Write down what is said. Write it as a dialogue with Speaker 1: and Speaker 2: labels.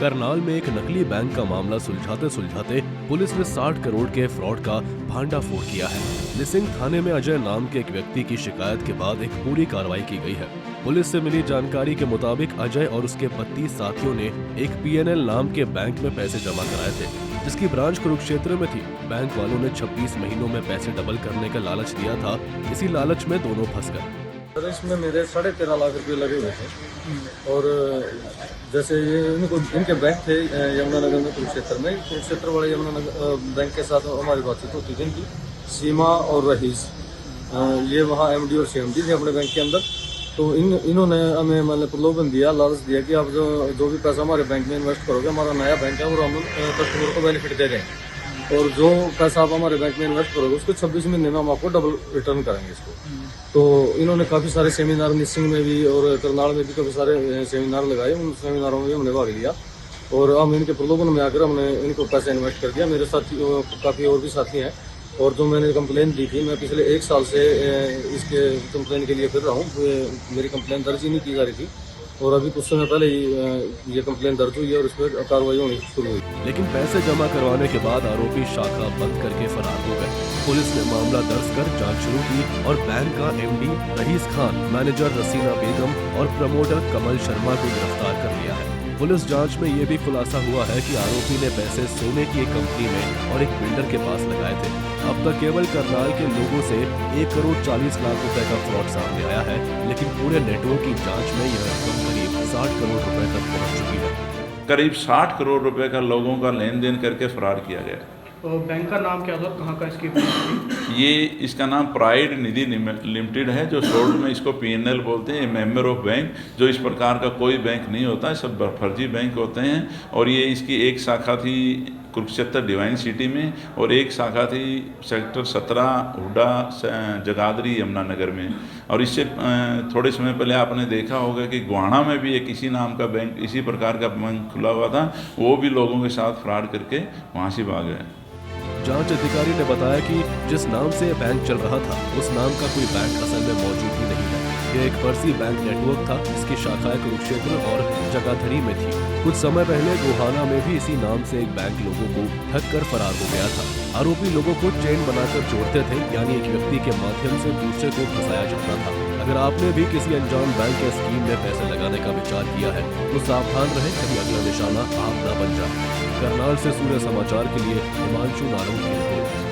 Speaker 1: करनाल में एक नकली बैंक का मामला सुलझाते सुलझाते पुलिस ने 60 करोड़ के फ्रॉड का भांडाफोड़ किया है। लिसिंग थाने में अजय नाम के एक व्यक्ति की शिकायत के बाद एक पूरी कार्रवाई की गई है। पुलिस से मिली जानकारी के मुताबिक अजय और उसके 32 साथियों ने एक PNL नाम के बैंक में पैसे जमा कराए थे, जिसकी ब्रांच कुरुक्षेत्र में थी। बैंक वालों ने 26 महीनों में पैसे डबल करने का लालच दिया था। इसी लालच में दोनों फंस गए।
Speaker 2: सर इसमें मेरे 13.5 लाख रुपए लगे हुए थे और जैसे ये इनके बैंक थे यमुनानगर में कुरुक्षेत्र वाले यमुनानगर बैंक के साथ हमारी बातचीत होती थी इनकी। सीमा और रहीस ये वहाँ MD और CMD थे अपने बैंक के अंदर। तो इन्होंने हमें मतलब प्रलोभन दिया, लालच दिया कि आप जो भी पैसा हमारे बैंक में इन्वेस्ट करोगे, हमारा नया बैंक है और हम कस्टमर को बेनिफिट दे रहे हैं और जो पैसा आप हमारे बैंक में इन्वेस्ट करोगे उसको 26 महीने में हम आपको डबल रिटर्न करेंगे इसको। तो इन्होंने काफ़ी सारे सेमिनार निसिंग में भी और करनाल में भी काफ़ी सारे सेमिनार लगाए। उन सेमिनारों में भी हमने भाग लिया और हम इनके प्रलोभन में आकर हमने इनको पैसा इन्वेस्ट कर दिया। मेरे साथी काफ़ी और भी साथी हैं और जो मैंने कंप्लेन दी थी, मैं पिछले 1 साल से इसके कंप्लेन के लिए फिर रहा हूँ। मेरी कंप्लेन दर्ज ही नहीं की जा रही थी और अभी कुछ समय पहले ही ये कंप्लेन दर्ज हुई है और इस पर कार्रवाई होनी शुरू हुई।
Speaker 1: लेकिन पैसे जमा करवाने के बाद आरोपी शाखा बंद करके फरार हो गए। पुलिस ने मामला दर्ज कर जांच शुरू की और बैंक का MD रईस खान, मैनेजर रसीना बेगम और प्रमोटर कमल शर्मा को गिरफ्तार कर लिया है। पुलिस जांच में ये भी खुलासा हुआ है कि आरोपी ने पैसे सोने की एक कंपनी में और एक बिल्डर के पास लगाए थे। अब तक केवल करनाल के लोगों से 1 करोड़ 40 लाख रुपए का फ्रॉड सामने आया है, लेकिन पूरे नेटवर्क की जांच में यह रकम करीब 60 करोड़ रुपए तक पहुंच चुकी है।
Speaker 3: करीब 60 करोड़ रुपए का लोगों का लेन देन करके फरार किया गया।
Speaker 4: तो बैंक का नाम क्या था, कहाँ का इसकी?
Speaker 3: ये इसका नाम प्राइड निधि लिमिटेड है, जो शॉर्ट में इसको PNL बोलते हैं। मेंबर ऑफ बैंक, जो इस प्रकार का कोई बैंक नहीं होता है, सब फर्जी बैंक होते हैं। और ये इसकी एक शाखा थी कुरुक्षेत्र डिवाइन सिटी में और एक शाखा थी सेक्टर 17 हुडा जगाधरी यमुनानगर में। और इससे थोड़े समय पहले आपने देखा होगा कि गोहाना में भी एक इसी नाम का बैंक, इसी प्रकार का बैंक खुला हुआ था। वो भी लोगों के साथ फ्रॉड करके वहाँ से भाग गए।
Speaker 1: जांच अधिकारी ने बताया कि जिस नाम से बैंक चल रहा था उस नाम का कोई बैंक असल में मौजूद ही नहीं है। यह एक फर्जी बैंक नेटवर्क था, जिसकी शाखाएं कुरुक्षेत्र और जगाधरी में थी। कुछ समय पहले गोहाना में भी इसी नाम से एक बैंक लोगों को ठग कर फरार हो गया था। आरोपी लोगों को चेन बनाकर जोड़ते थे, यानी एक व्यक्ति के माध्यम से दूसरे को फंसाया जाता था। अगर आपने भी किसी अनजान बैंक या स्कीम में पैसे लगाने का विचार किया है तो सावधान रहें, कभी अगला निशाना आप न बन जाए। करनाल से सूर्य समाचार के लिए हिमांशु नारंग की रिपोर्ट।